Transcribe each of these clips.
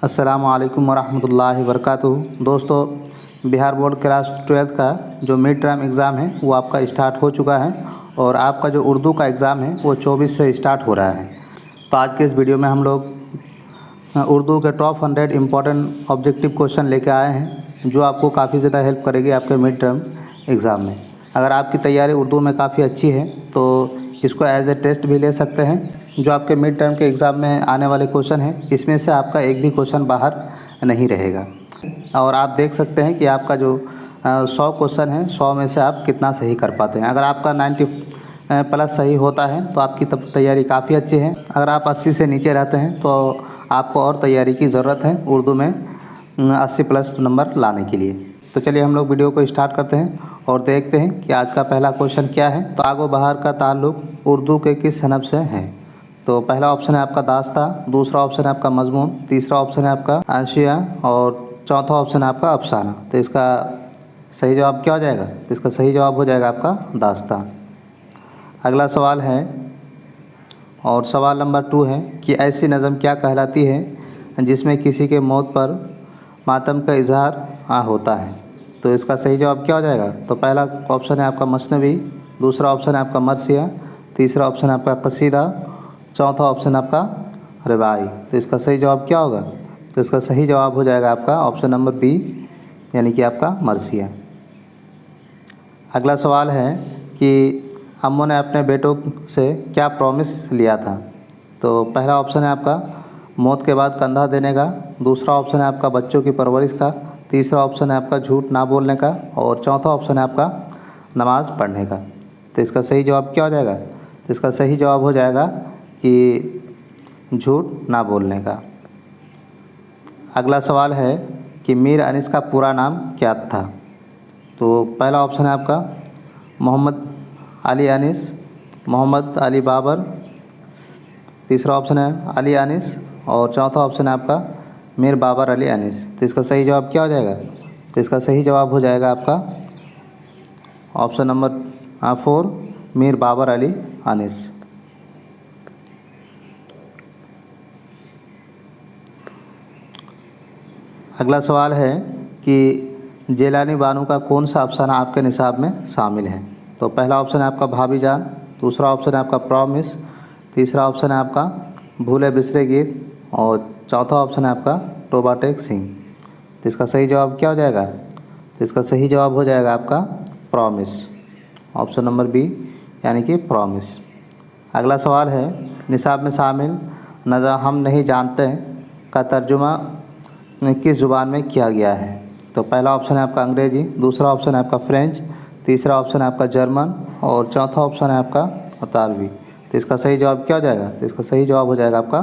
अस्सलामु अलैकुम वरहमतुल्लाहि वबरकातुहू। दोस्तों, बिहार बोर्ड क्लास 12 का जो मिड टर्म एग्ज़ाम है वो आपका स्टार्ट हो चुका है और आपका जो उर्दू का एग्ज़ाम है वो 24 से स्टार्ट हो रहा है। तो आज के इस वीडियो में हम लोग उर्दू के टॉप 100 इम्पॉर्टेंट ऑब्जेक्टिव क्वेश्चन लेके आए हैं जो आपको काफ़ी ज़्यादा हेल्प करेगी आपके मिड टर्म एग्ज़ाम में। अगर आपकी तैयारी उर्दू में काफ़ी अच्छी है तो इसको एज ए टेस्ट भी ले सकते हैं। जो आपके मिड टर्म के एग्ज़ाम में आने वाले क्वेश्चन हैं इसमें से आपका एक भी क्वेश्चन बाहर नहीं रहेगा। और आप देख सकते हैं कि आपका जो 100 क्वेश्चन है 100 में से आप कितना सही कर पाते हैं। अगर आपका 90 प्लस सही होता है तो आपकी तैयारी काफ़ी अच्छी है। अगर आप 80 से नीचे रहते हैं तो आपको और तैयारी की ज़रूरत है उर्दू में 80 प्लस नंबर लाने के लिए। तो चलिए हम लोग वीडियो को स्टार्ट करते हैं और देखते हैं कि आज का पहला क्वेश्चन क्या है। तो आगो बहार का ताल्लुक़ उर्दू के किस सनफ़ से है? तो पहला ऑप्शन है आपका दास्ता, दूसरा ऑप्शन है आपका मजमून, तीसरा ऑप्शन है आपका आशिया और चौथा ऑप्शन है आपका अफसाना। तो इसका सही जवाब क्या हो जाएगा? तो इसका सही जवाब हो जाएगा आपका दास्ता। अगला सवाल है और सवाल नंबर 2 है कि ऐसी नज़म क्या कहलाती है जिसमें किसी के मौत पर मातम का इजहार होता है? तो इसका सही जवाब क्या हो जाएगा? तो पहला ऑप्शन है आपका मसनवी, दूसरा ऑप्शन है आपका मरसिया, तीसरा ऑप्शन है आपका कसीदा, चौथा ऑप्शन आपका रिवाई। तो इसका सही जवाब क्या होगा? तो इसका सही जवाब हो जाएगा आपका ऑप्शन नंबर बी, यानी कि आपका मरसिया। अगला सवाल है कि अम्मू ने अपने बेटों से क्या प्रॉमिस लिया था? तो पहला ऑप्शन है आपका मौत के बाद कंधा देने का, दूसरा ऑप्शन है आपका बच्चों की परवरिश का, तीसरा ऑप्शन है आपका झूठ ना बोलने का और चौथा ऑप्शन है आपका नमाज़ पढ़ने का। तो इसका सही जवाब क्या हो जाएगा? तो इसका सही जवाब हो जाएगा कि झूठ ना बोलने का। अगला सवाल है कि मीर अनीस का पूरा नाम क्या था? तो पहला ऑप्शन है आपका मोहम्मद अली अनीस, मोहम्मद अली बाबर, तीसरा ऑप्शन है अली अनीस और चौथा ऑप्शन है आपका मीर बाबर अली अनीस। तो इसका सही जवाब क्या हो जाएगा? तो इसका सही जवाब हो जाएगा आपका ऑप्शन नंबर 4 मीर बाबर अली अनीस। अगला सवाल है कि जेलानी बानो का कौन सा अफसाना आपके निसाब में शामिल है? तो पहला ऑप्शन है आपका भाभी जान, दूसरा ऑप्शन है आपका प्रॉमिस, तीसरा ऑप्शन है आपका भूले बिसरे गीत और चौथा ऑप्शन है आपका टोबा टेक सिंह। तो इसका सही जवाब क्या हो जाएगा? तो इसका सही जवाब हो जाएगा आपका प्रॉमिस, ऑप्शन नंबर बी, यानी कि प्रॉमिस। अगला सवाल है निसाब में शामिल नज़ा हम नहीं जानते का तर्जुमा किस ज़ुबान में किया गया है? तो पहला ऑप्शन है आपका अंग्रेज़ी, दूसरा ऑप्शन है आपका फ्रेंच, तीसरा ऑप्शन है आपका जर्मन और चौथा ऑप्शन है आपका अतालवी। तो इसका सही जवाब क्या हो जाएगा? तो इसका सही जवाब हो जाएगा आपका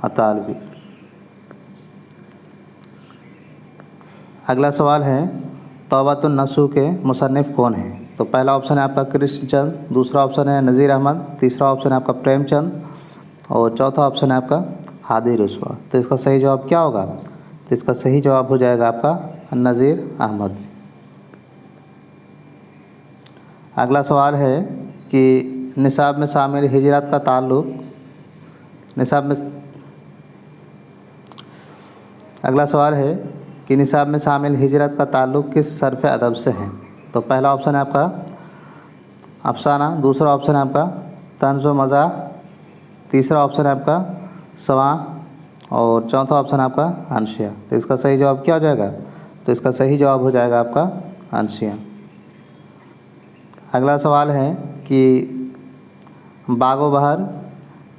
अतालवी। अगला सवाल है तौबातुन नसूह के मुसन्निफ़ कौन हैं? तो पहला ऑप्शन है आपका कृष्णचंद, दूसरा ऑप्शन है नज़ीर अहमद, तीसरा ऑप्शन है आपका प्रेमचंद और चौथा ऑप्शन है आपका हादी रुस्वा। तो इसका सही जवाब क्या होगा? तो इसका सही जवाब हो जाएगा आपका नज़ीर अहमद। अगला सवाल है कि निसाब में शामिल हिजरत का ताल्लुक़ अगला सवाल है कि निसाब में शामिल हिजरत का ताल्लुक़ किस सर्फ़ अदब से है? तो पहला ऑप्शन है आपका अफसाना, दूसरा ऑप्शन है आपका तंज़ व मज़ाह, तीसरा ऑप्शन है आपका सवा और चौथा ऑप्शन आपका अंशिया। तो इसका सही जवाब क्या हो जाएगा? तो इसका सही जवाब हो जाएगा आपका अंशिया। अगला सवाल है कि बागो बहार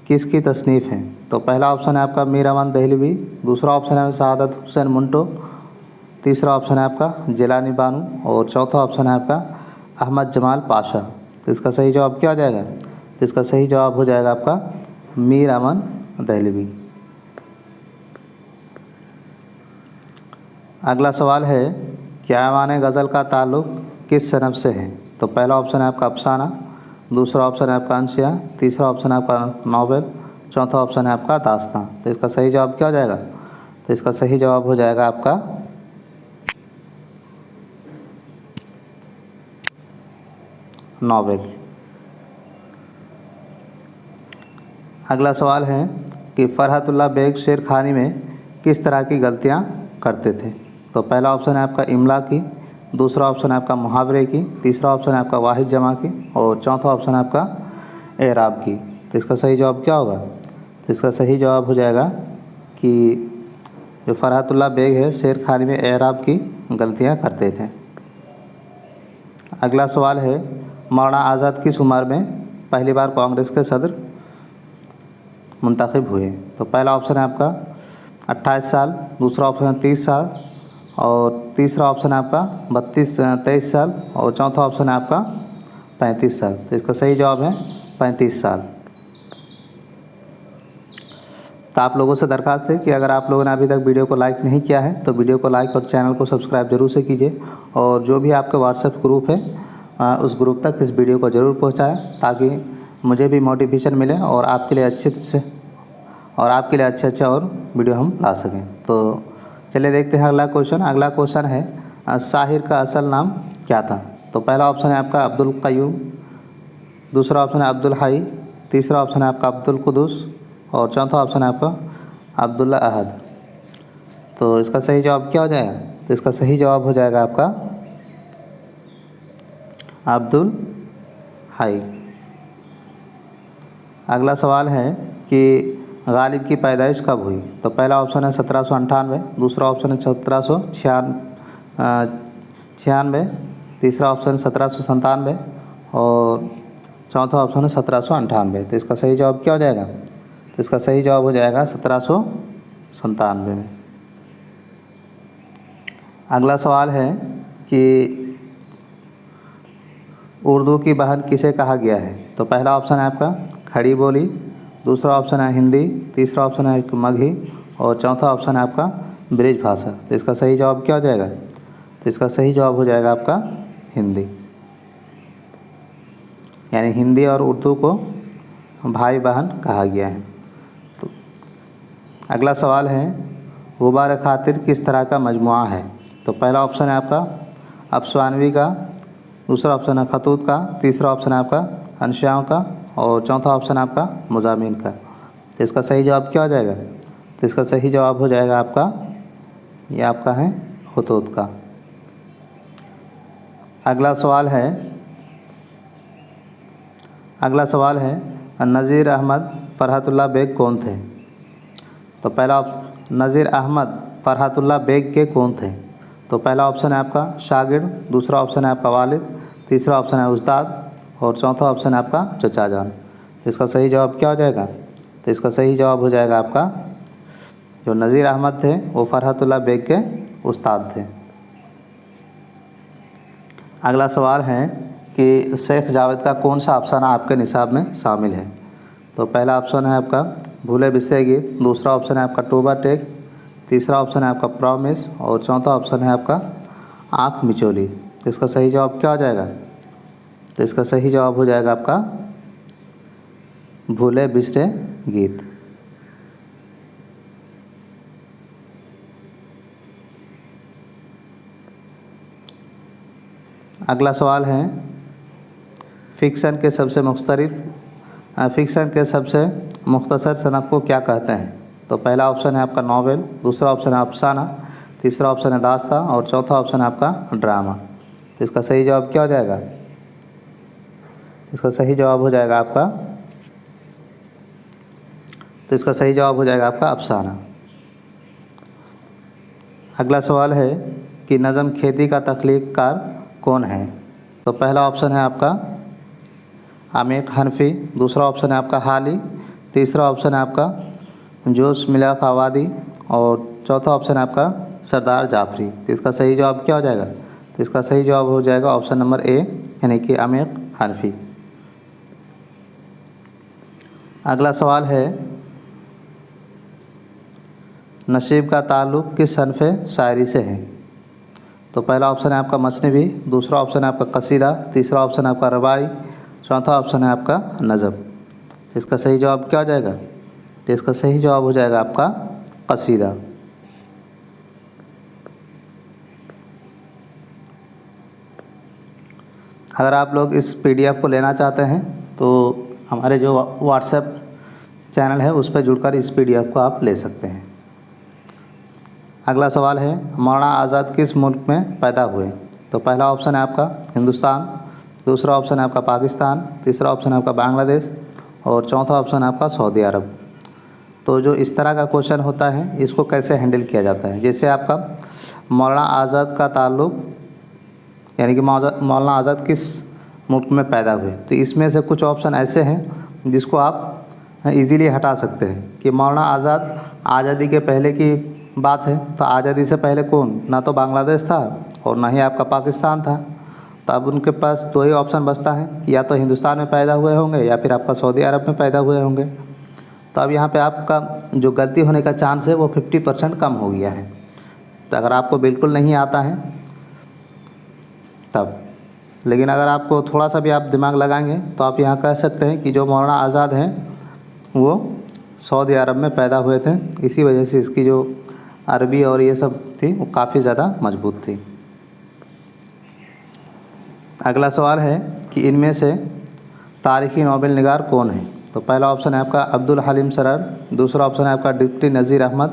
किसकी तसनीफ़ है? तो पहला ऑप्शन है आपका मीर अमान दहलवी, दूसरा ऑप्शन है सआदत हुसैन मंटो, तीसरा ऑप्शन है आपका जेलानी बानो और चौथा ऑप्शन है आपका अहमद जमाल पाशा। तो इसका सही जवाब क्या हो जाएगा? तो इसका सही जवाब हो जाएगा आपका मीर अमान दहलवी। अगला सवाल है कि ऐवान गज़ल का ताल्लुक़ किस सनफ़ से है? तो पहला ऑप्शन है आपका अफसाना, दूसरा ऑप्शन है आपका अंशिया, तीसरा ऑप्शन है आपका नावल, चौथा ऑप्शन है आपका दास्तां। तो इसका सही जवाब क्या हो जाएगा? तो इसका सही जवाब हो जाएगा आपका नावल। अगला सवाल है कि फ़रहतुल्लाह बेग शेर खानी में किस तरह की गलतियाँ करते थे। तो पहला ऑप्शन है आपका इमला की, दूसरा ऑप्शन है आपका मुहावरे की, तीसरा ऑप्शन है आपका वाहिद जमा की और चौथा ऑप्शन है आपका एराब की। तो इसका सही जवाब क्या होगा? तो इसका सही जवाब हो जाएगा कि जो फरहतुल्लाह बेग है शेर खानी में एराब की गलतियाँ करते थे। अगला सवाल है मौलाना आज़ाद किस उम्र में पहली बार कांग्रेस के सदर मुंतखब हुए? तो पहला ऑप्शन है आपका 28 साल, दूसरा ऑप्शन है 30 साल और तीसरा ऑप्शन है आपका 23 साल और चौथा ऑप्शन है आपका 35 साल। तो इसका सही जवाब है 35 साल। तो आप लोगों से दरख्वास्त है कि अगर आप लोगों ने अभी तक वीडियो को लाइक नहीं किया है तो वीडियो को लाइक और चैनल को सब्सक्राइब जरूर से कीजिए और जो भी आपका व्हाट्सएप ग्रुप है उस ग्रुप तक इस वीडियो को ज़रूर पहुंचाएं ताकि मुझे भी मोटिवेशन मिले और आपके लिए अच्छे और वीडियो हम ला सकें। तो चलिए देखते हैं अगला क्वेश्चन। अगला क्वेश्चन है शाहिर का असल नाम क्या था? तो पहला ऑप्शन है आपका अब्दुल क़य्यूम, दूसरा ऑप्शन है अब्दुल हाई, तीसरा ऑप्शन है आपका अब्दुल कुदूस और चौथा ऑप्शन है आपका अब्दुल्ला अहद। तो इसका सही जवाब क्या हो जाएगा? तो इसका सही जवाब हो जाएगा आपका अब्दुल हाई। अगला सवाल है कि गालिब की पैदाइश कब हुई? तो पहला ऑप्शन है 1798, दूसरा ऑप्शन है 1796, तीसरा ऑप्शन 1797 और चौथा ऑप्शन है 1798। तो इसका सही जवाब क्या हो जाएगा? तो इसका सही जवाब हो जाएगा 1797 में। अगला सवाल है कि उर्दू की बहन किसे कहा गया है? तो पहला ऑप्शन है आपका खड़ी बोली, दूसरा ऑप्शन है हिंदी, तीसरा ऑप्शन है मगही और चौथा ऑप्शन है आपका ब्रिज भाषा। तो इसका सही जवाब क्या हो जाएगा? तो इसका सही जवाब हो जाएगा आपका हिंदी, यानी हिंदी और उर्दू को भाई बहन कहा गया है। तो अगला सवाल है गुबार खातिर किस तरह का मजमुआ है? तो पहला ऑप्शन है आपका अफसानवी का, दूसरा ऑप्शन है खतूत का, तीसरा ऑप्शन है आपका अंशियाओं का और चौथा ऑप्शन है आपका मज़ामीन का। तो इसका सही जवाब क्या हो जाएगा? तो इसका सही जवाब हो जाएगा आपका ये आपका है खतूत का। अगला सवाल है नज़ीर अहमद फ़रहतुल्लाह बेग कौन थे? तो पहला नज़ीर अहमद फ़रहतुल्लाह बेग के कौन थे? तो पहला ऑप्शन है आपका शागिर्द, दूसरा ऑप्शन है आपका वालिद, तीसरा ऑप्शन है उस्ताद और चौथा ऑप्शन है आपका चचा जान। तो इसका सही जवाब क्या हो जाएगा? तो इसका सही जवाब हो जाएगा आपका जो नज़ीर अहमद थे वो फ़रहतुल्लाह बेग के उस्ताद थे। अगला सवाल है कि शेख जावेद का कौन सा अफसाना आपके निसाब में शामिल है? तो पहला ऑप्शन है आपका भूले बिसरे गीत, दूसरा ऑप्शन है आपका टोबा टेक, तीसरा ऑप्शन है आपका प्रॉमिस और चौथा ऑप्शन है आपका आँख मिचोली। तो इसका सही जवाब क्या हो जाएगा? तो इसका सही जवाब हो जाएगा आपका भूले बिसरे गीत। अगला सवाल है फ़िक्शन के सबसे मुख्तसर सनफ़ को क्या कहते हैं? तो पहला ऑप्शन है आपका नॉवेल, दूसरा ऑप्शन है अफसाना, तीसरा ऑप्शन है दास्ता और चौथा ऑप्शन है आपका ड्रामा। तो इसका सही जवाब क्या हो जाएगा? इसका सही जवाब हो जाएगा आपका अफसाना। अगला सवाल है कि नज़म खेती का तख्लीक़कार कौन है? तो पहला ऑप्शन है आपका अमीक हनफी, दूसरा ऑप्शन है आपका हाली, तीसरा ऑप्शन है आपका जोश मिला आबादी और चौथा ऑप्शन है आपका सरदार जाफरी। तो इसका सही जवाब क्या हो जाएगा? तो इसका सही जवाब हो जाएगा ऑप्शन नंबर ए यानी कि अमीक हनफी। अगला सवाल है नसीब का ताल्लुक़ किस सनफ़े शायरी से है? तो पहला ऑप्शन है आपका मसनवी, दूसरा ऑप्शन है आपका कसीदा, तीसरा ऑप्शन है आपका रबाई, चौथा ऑप्शन है आपका नज़म। इसका सही जवाब क्या हो जाएगा? तो इसका सही जवाब हो जाएगा आपका कसीदा। अगर आप लोग इस PDF को लेना चाहते हैं तो हमारे जो व्हाट्सएप चैनल है उस पर जुड़कर इस PDF को आप ले सकते हैं। अगला सवाल है, मौलाना आज़ाद किस मुल्क में पैदा हुए? तो पहला ऑप्शन है आपका हिंदुस्तान, दूसरा ऑप्शन है आपका पाकिस्तान, तीसरा ऑप्शन है आपका बांग्लादेश और चौथा ऑप्शन है आपका सऊदी अरब। तो जो इस तरह का क्वेश्चन होता है इसको कैसे हैंडल किया जाता है, जैसे आपका मौलाना आज़ाद का ताल्लुक़, यानी कि मौलाना आज़ाद किस मुल्क में पैदा हुए, तो इसमें से कुछ ऑप्शन ऐसे हैं जिसको आप इजीली हटा सकते हैं कि मौलाना आज़ाद आज़ादी के पहले की बात है, तो आज़ादी से पहले कौन, ना तो बांग्लादेश था और ना ही आपका पाकिस्तान था। तो अब उनके पास दो ही ऑप्शन बचता है कि या तो हिंदुस्तान में पैदा हुए होंगे या फिर आपका सऊदी अरब में पैदा हुए होंगे। तो अब यहाँ पे आपका जो गलती होने का चांस है वो 50% कम हो गया है। तो अगर आपको बिल्कुल नहीं आता है तब, लेकिन अगर आपको थोड़ा सा भी आप दिमाग लगाएंगे तो आप यहाँ कह सकते हैं कि जो मौलाना आज़ाद हैं वो सऊदी अरब में पैदा हुए थे, इसी वजह से इसकी जो अरबी और ये सब थी वो काफ़ी ज़्यादा मजबूत थी। अगला सवाल है कि इनमें से तारीख़ी नोबेल निगार कौन है? तो पहला ऑप्शन है आपका अब्दुल हलीम सरर, दूसरा ऑप्शन है आपका डिप्टी नज़ीर अहमद,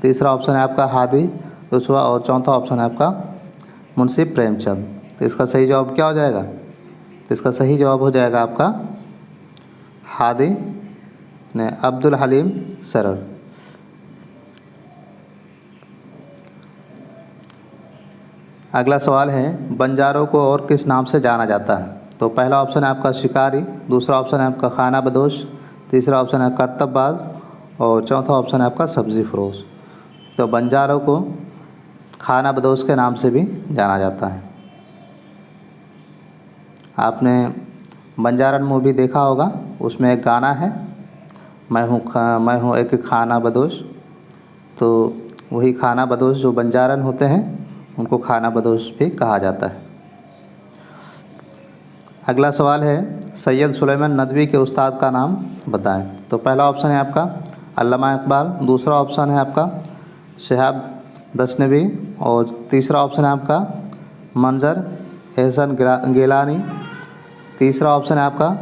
तीसरा ऑप्शन है आपका हादी दूसरा और चौथा ऑप्शन है आपका मुंशी प्रेमचंद। तो इसका सही जवाब क्या हो जाएगा? तो इसका सही जवाब हो जाएगा आपका हादी ने अब्दुल हलीम सरर। अगला सवाल है, बंजारों को और किस नाम से जाना जाता है? तो पहला ऑप्शन है आपका शिकारी, दूसरा ऑप्शन है आपका खाना बदोश, तीसरा ऑप्शन है करतबबाज और चौथा ऑप्शन है आपका सब्ज़ी फरोश। तो बंजारों को खाना बदोश के नाम से भी जाना जाता है। आपने बंजारन मूवी देखा होगा, उसमें एक गाना है, मैं हूँ एक खाना बदोश। तो वही खाना बदोश जो बंजारन होते हैं उनको खाना बदोश भी कहा जाता है। अगला सवाल है, सैयद सुलेमान नदवी के उस्ताद का नाम बताएं। तो पहला ऑप्शन है आपका अल्लामा इकबाल, दूसरा ऑप्शन है आपका शहाब दस्तनवी और तीसरा ऑप्शन है आपका मंजर एहसन गिलानी, तीसरा ऑप्शन है आपका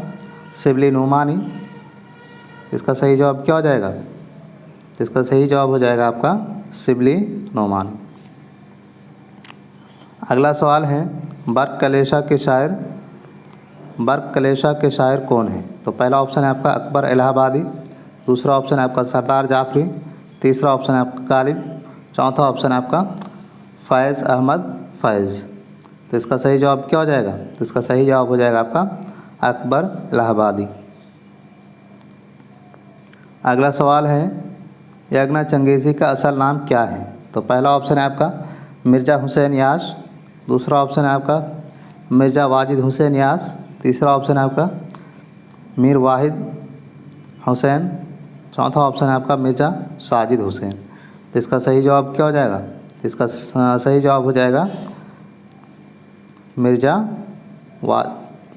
शिबली नुमानी। इसका सही जवाब क्या हो जाएगा? इसका सही जवाब हो जाएगा आपका शिबली नुमानी। अगला सवाल है, बर्क कलेशा के शायर कौन है? तो पहला ऑप्शन है आपका अकबर इलाहाबादी, दूसरा ऑप्शन है आपका सरदार जाफरी, तीसरा ऑप्शन है आपका गालिब, चौथा ऑप्शन है आपका फ़ैज़ अहमद फ़ैज़। तो इसका सही जवाब क्या हो जाएगा? तो इसका सही जवाब हो जाएगा आपका अकबर इलाहाबादी। अगला सवाल है, यगना चंगेज़ी का असल नाम क्या है? तो पहला ऑप्शन है आपका मिर्ज़ा हुसैन याश, दूसरा ऑप्शन है आपका मिर्ज़ा वाजिद हुसैन यास, तीसरा ऑप्शन है आपका मीर वाहिद हुसैन, चौथा ऑप्शन है आपका मिर्ज़ा साजिद हुसैन। तो इसका सही जवाब क्या हो जाएगा? तो इसका सही जवाब हो जाएगा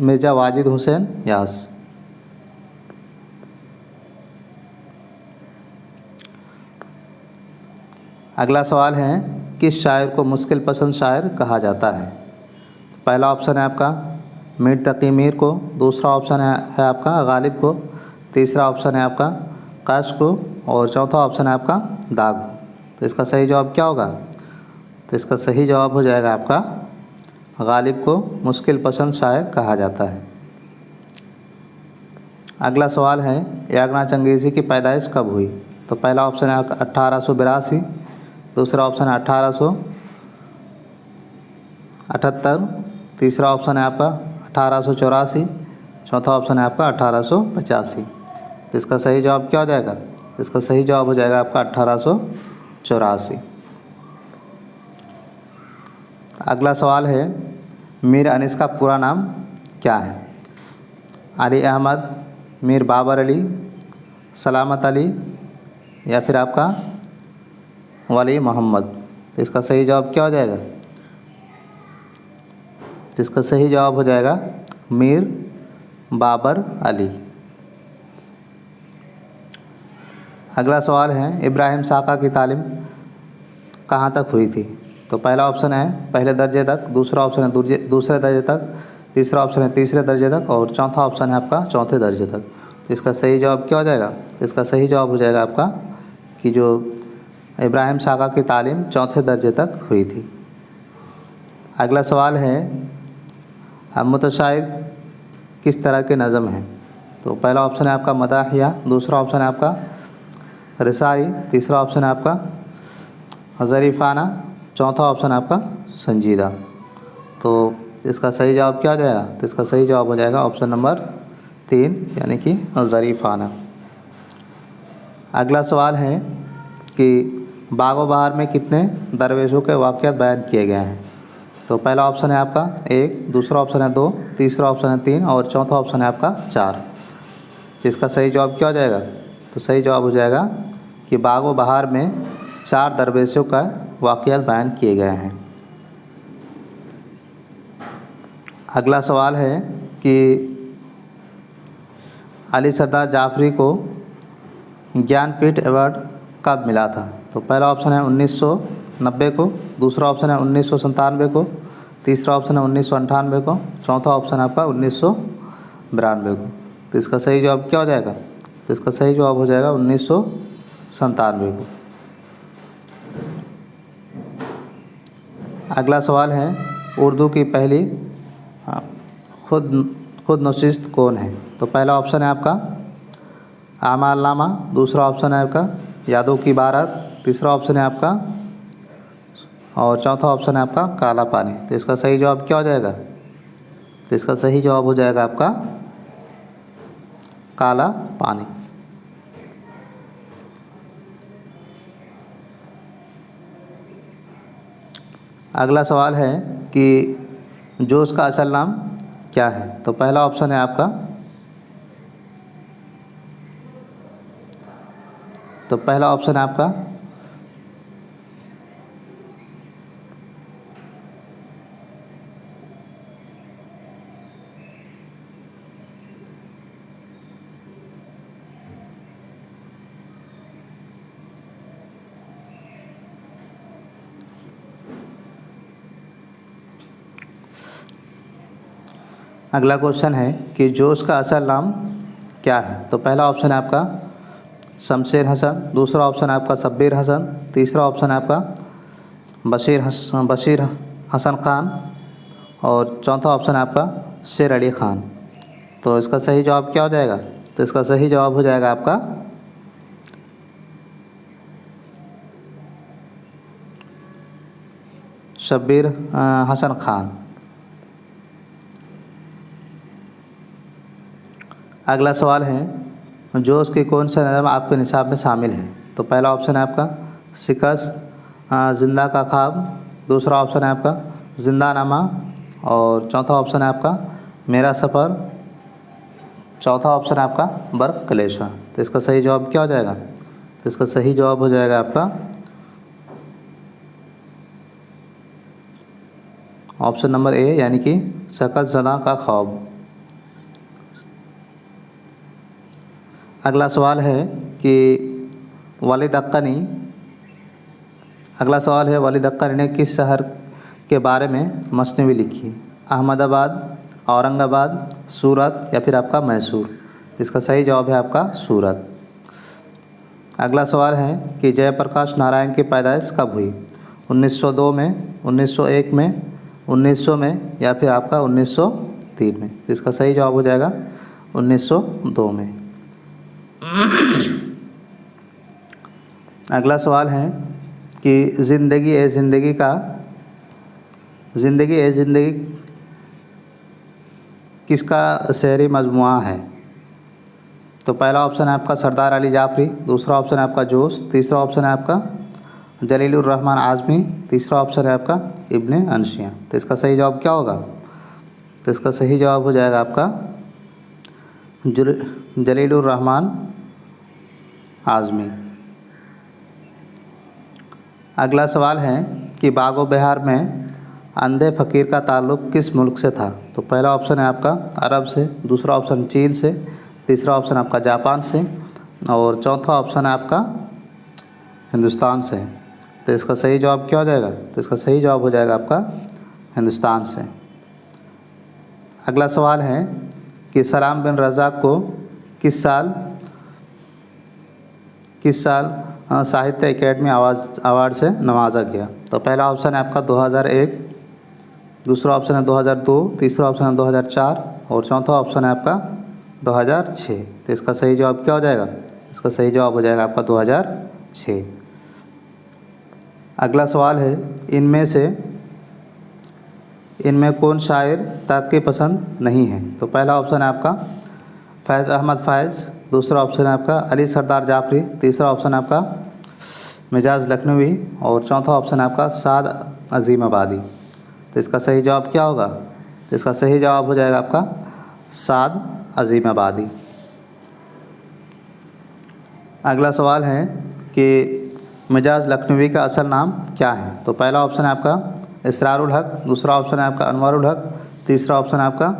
मिर्ज़ा वाजिद हुसैन यास। अगला सवाल है, किस शायर को मुश्किल पसंद शायर कहा जाता है? पहला ऑप्शन है आपका मीर तकी मीर को, दूसरा ऑप्शन है आपका गालिब को, तीसरा ऑप्शन है आपका काश को और चौथा ऑप्शन है आपका दाग। तो इसका सही जवाब क्या होगा? तो इसका सही जवाब हो जाएगा आपका गालिब को मुश्किल पसंद शायर कहा जाता है। अगला सवाल है, यगना चंगेज़ी की पैदाइश कब हुई? तो पहला ऑप्शन है आपका 1882, दूसरा ऑप्शन है 1878, तीसरा ऑप्शन है आपका 1884, चौथा ऑप्शन है आपका 1885। तो इसका सही जवाब क्या हो जाएगा? तो इसका सही जवाब हो जाएगा आपका 1884। अगला सवाल है, मीर अनीस का पूरा नाम क्या है? अली अहमद, मीर बाबर अली, सलामत अली या फिर आपका वली मोहम्मद। तो इसका सही जवाब क्या हो जाएगा? तो इसका सही जवाब हो जाएगा मीर बाबर अली। अगला सवाल है, इब्राहिम साका की तालीम कहाँ तक हुई थी? तो पहला ऑप्शन है पहले दर्जे तक, दूसरा ऑप्शन है दूसरे दर्जे तक, तीसरा ऑप्शन है तीसरे दर्जे तक और चौथा ऑप्शन है आपका चौथे दर्जे तक। तो इसका सही जवाब क्या हो जाएगा? तो इसका सही जवाब हो जाएगा आपका कि जो इब्राहिम साका की तालीम चौथे दर्जे तक हुई थी। अगला सवाल है, मुतशाइर किस तरह के नज़म हैं? तो पहला ऑप्शन है आपका मदाहिया, दूसरा ऑप्शन है आपका रिसाई, तीसरा ऑप्शन है आपका ज़रीफ़ाना, चौथा ऑप्शन है आपका संजीदा। तो इसका सही जवाब क्या हो जाएगा? तो इसका सही जवाब हो जाएगा ऑप्शन नंबर 3 यानी कि ज़रीफ़ाना। अगला सवाल है कि बागो बहार में कितने दरवेशों के वाक़यात बयान किए गए हैं? तो पहला ऑप्शन है आपका 1, दूसरा ऑप्शन है 2, तीसरा ऑप्शन है 3 और चौथा ऑप्शन है आपका 4। इसका सही जवाब क्या हो जाएगा? तो सही जवाब हो जाएगा कि बागो बहार में 4 दरवेशों का वाक़यात बयान किए गए हैं। अगला सवाल है कि अली सरदार जाफरी को ज्ञानपीठ अवार्ड कब मिला था? तो पहला ऑप्शन है 1990 को, दूसरा ऑप्शन है 1997 को, तीसरा ऑप्शन है 1998 को, चौथा ऑप्शन है आपका 1992 को। तो इसका सही जवाब क्या हो जाएगा? तो इसका सही जवाब हो जाएगा 1997 को। अगला सवाल है, उर्दू की पहली खुद नशिस्त कौन है? तो पहला ऑप्शन है आपका आमालनामा, दूसरा ऑप्शन है आपका यादों की बारात, तीसरा ऑप्शन है आपका और चौथा ऑप्शन है आपका काला पानी। तो इसका सही जवाब क्या हो जाएगा? तो इसका सही जवाब हो जाएगा आपका काला पानी। अगला सवाल है कि जोश का असल नाम क्या है? तो पहला ऑप्शन है आपका अगला क्वेश्चन है कि जोश का असल नाम क्या है? तो पहला ऑप्शन है आपका शमशेर हसन, दूसरा ऑप्शन है आपका शब्बीर हसन, तीसरा ऑप्शन है आपका बशीर हसन खान और चौथा ऑप्शन है आपका शेर अली खान। तो इसका सही जवाब क्या हो जाएगा? तो इसका सही जवाब हो जाएगा आपका शब्बीर हसन खान। अगला सवाल है, जोश के कौन सा नज़म आपके निसाब में शामिल है? तो पहला ऑप्शन है आपका शिकस्त, जिंदा का ख्वाब, दूसरा ऑप्शन है आपका जिंदानामा और चौथा ऑप्शन है आपका मेरा सफ़र, चौथा ऑप्शन है आपका बर्क कलेशा। तो इसका सही जवाब क्या हो जाएगा? तो इसका सही जवाब हो जाएगा आपका ऑप्शन नंबर ए यानी कि शिकस्त ज़दा का ख्वाब। अगला सवाल है कि वालिद अक्कनी ने किस शहर के बारे में मसनवी लिखी? अहमदाबाद, औरंगाबाद, सूरत या फिर आपका मैसूर। इसका सही जवाब है आपका सूरत। अगला सवाल है कि जयप्रकाश नारायण की पैदाइश कब हुई? 1902 में, 1901 में, 1900 में या फिर आपका 1903 में। इसका सही जवाब हो जाएगा 1902 में। अगला सवाल है कि ज़िंदगी ए ज़िंदगी किसका शेरी मजमुआ है? तो पहला ऑप्शन है आपका सरदार अली जाफरी, दूसरा ऑप्शन है आपका जोश, तीसरा ऑप्शन है आपका जलीलुर रहमान आज़मी, तीसरा ऑप्शन है आपका इब्ने अनशिया। तो इसका सही जवाब क्या होगा? तो इसका सही जवाब हो जाएगा आपका जलीलुर रहमान आज़मी। अगला सवाल है कि बागो बहार में अंधे फ़कीर का ताल्लुक़ किस मुल्क से था? तो पहला ऑप्शन है आपका अरब से, दूसरा ऑप्शन चीन से, तीसरा ऑप्शन आपका जापान से और चौथा ऑप्शन है आपका हिंदुस्तान से। तो इसका सही जवाब क्या हो जाएगा? तो इसका सही जवाब हो जाएगा आपका हिंदुस्तान से। अगला सवाल है कि सलाम बिन रज़ा को किस साल साहित्य अकेडमी अवार्ड से नवाजा गया। तो पहला ऑप्शन है आपका 2001, दूसरा ऑप्शन है 2002, तीसरा ऑप्शन है 2004 और चौथा ऑप्शन है आपका 2006। तो इसका सही जवाब क्या हो जाएगा? इसका सही जवाब हो जाएगा आपका 2006। अगला सवाल है, इनमें कौन शायर तरक्की पसंद नहीं है? तो पहला ऑप्शन है आपका फैज़ अहमद फ़ैज़, दूसरा ऑप्शन है आपका अली सरदार जाफरी, तीसरा ऑप्शन है आपका मिजाज लखनवी और चौथा ऑप्शन है आपका साद अजीम आबादी। तो इसका सही जवाब क्या होगा? तो इसका सही जवाब हो जाएगा आपका साद अजीम आबादी। अगला सवाल है कि मिजाज लखनवी का असल नाम क्या है? तो पहला ऑप्शन है आपका इसरारुल हक, दूसरा ऑप्शन है आपका अनवरुल हक, तीसरा ऑप्शन है आपका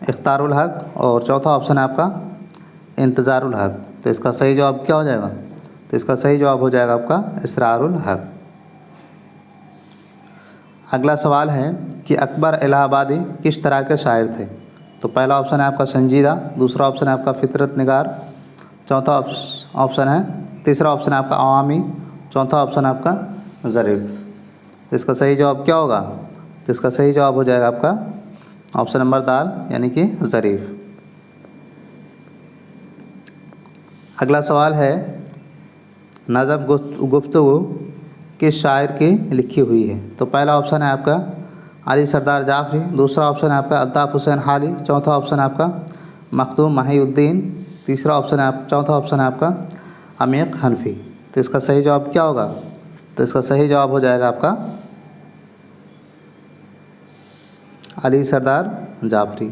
इख्तारुल हक और चौथा ऑप्शन है आपका इंतज़ारुल हक। तो इसका सही जवाब क्या हो जाएगा? तो इसका सही जवाब हो जाएगा आपका इसरारुल हक। अगला सवाल है कि अकबर इलाहाबादी किस तरह के शायर थे? तो पहला ऑप्शन है आपका संजीदा, दूसरा ऑप्शन है आपका फितरत निगार, चौथा ऑप्शन है, तीसरा ऑप्शन है आपका अवामी, चौथा ऑप्शन है आपका ज़रीफ़। इसका सही जवाब क्या होगा? तो इसका सही जवाब हो जाएगा आपका ऑप्शन नंबर दाल यानी कि ज़रीफ़। अगला सवाल है, नज़म गुफ्तगू किस शायर की लिखी हुई है? तो पहला ऑप्शन है आपका अली सरदार जाफरी, दूसरा ऑप्शन है आपका अल्ताफ़ हुसैन हाली, चौथा ऑप्शन है आपका मखदूम महिउद्दीन, तीसरा ऑप्शन है चौथा ऑप्शन है आपका अमीर हनफी। तो इसका सही जवाब क्या होगा? तो इसका सही जवाब हो जाएगा आपका अली सरदार जाफरी।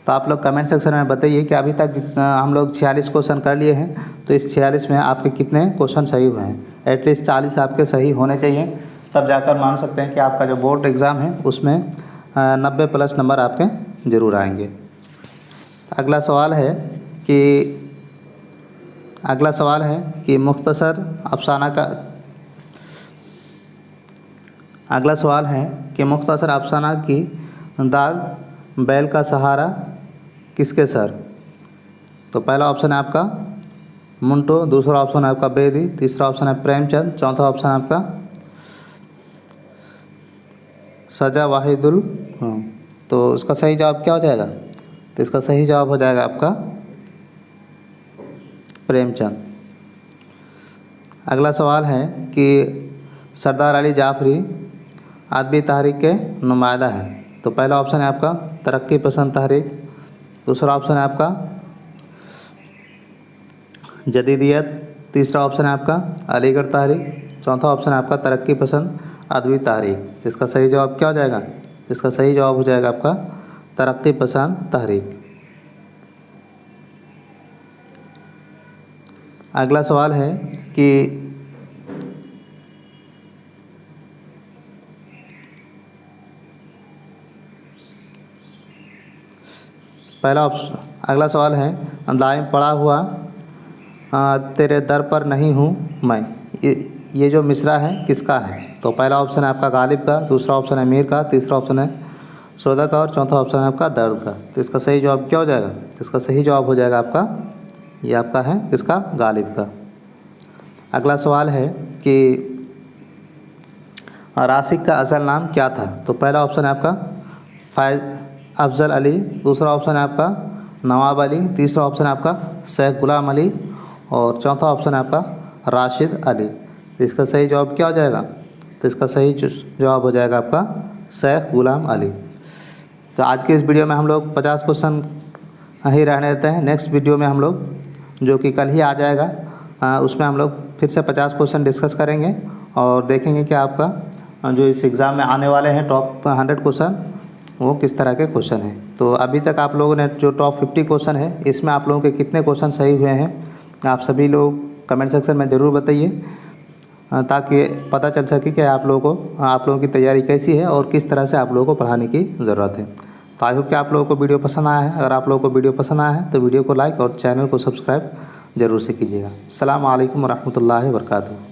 तो आप लोग कमेंट सेक्शन में बताइए कि अभी तक जितना हम लोग 46 क्वेश्चन कर लिए हैं, तो इस 46 में आपके कितने क्वेश्चन सही हुए हैं? एटलीस्ट 40 आपके सही होने चाहिए, तब जाकर मान सकते हैं कि आपका जो बोर्ड एग्ज़ाम है उसमें 90+ नंबर आपके ज़रूर आएंगे। अगला सवाल है कि मुख्तसर अफसाना की दाग बैल का सहारा किसके सर? तो पहला ऑप्शन है आपका मुंटो, दूसरा ऑप्शन है आपका बेदी, तीसरा ऑप्शन है प्रेमचंद, चौथा ऑप्शन है आपका सजा वाहिदुल। तो इसका सही जवाब क्या हो जाएगा? तो इसका सही जवाब हो जाएगा आपका प्रेमचंद। अगला सवाल है कि सरदार अली जाफरी अदबी तहरीक के नुमाइंदा है। तो पहला ऑप्शन है आपका तरक्की पसंद तहरीक, दूसरा ऑप्शन है आपका जदीदियत, तीसरा ऑप्शन है आपका अलीगढ़ तहरीक, चौथा ऑप्शन है आपका तरक्की पसंद अदबी तहरीक। इसका सही जवाब क्या हो जाएगा? इसका सही जवाब हो जाएगा आपका तरक्की पसंद तहरीक। अगला सवाल है कि अगला सवाल है दाएं पड़ा हुआ तेरे दर पर नहीं हूँ मैं, ये जो मिसरा है किसका है? तो पहला ऑप्शन है आपका गालिब का, दूसरा ऑप्शन है मीर का, तीसरा ऑप्शन है सौदा का और चौथा ऑप्शन है आपका दर्द का। तो इसका सही जवाब क्या हो जाएगा? इसका सही जवाब हो जाएगा आपका ये आपका है इसका गालिब का। अगला सवाल है कि राशिक का असल नाम क्या था? तो पहला ऑप्शन है आपका फैज़ अफजल अली, दूसरा ऑप्शन है आपका नवाब अली, तीसरा ऑप्शन है आपका शेख गुलाम अली और चौथा ऑप्शन है आपका राशिद अली। तो इसका सही जवाब क्या हो जाएगा? तो इसका सही जवाब हो जाएगा आपका शेख गुलाम अली। तो आज के इस वीडियो में हम लोग 50 क्वेश्चन ही रहने देते हैं। नेक्स्ट वीडियो में हम लोग जो कि कल ही आ जाएगा उसमें हम लोग फिर से 50 क्वेश्चन डिस्कस करेंगे और देखेंगे कि आपका जो इस एग्ज़ाम में आने वाले हैं टॉप 100 क्वेश्चन वो किस तरह के क्वेश्चन हैं। तो अभी तक आप लोगों ने जो टॉप 50 क्वेश्चन है इसमें आप लोगों के कितने क्वेश्चन सही हुए हैं आप सभी लोग कमेंट सेक्शन में ज़रूर बताइए, ताकि पता चल सके कि आप लोगों की तैयारी कैसी है और किस तरह से आप लोगों को पढ़ाने की ज़रूरत है। तो आई होप कि आप लोगों को वीडियो पसंद आया है। अगर आप लोगों को वीडियो पसंद आया है तो वीडियो को लाइक और चैनल को सब्सक्राइब ज़रूर से कीजिएगा। अस्सलाम वालेकुम रहमतुल्लाहि व बरकातुहू।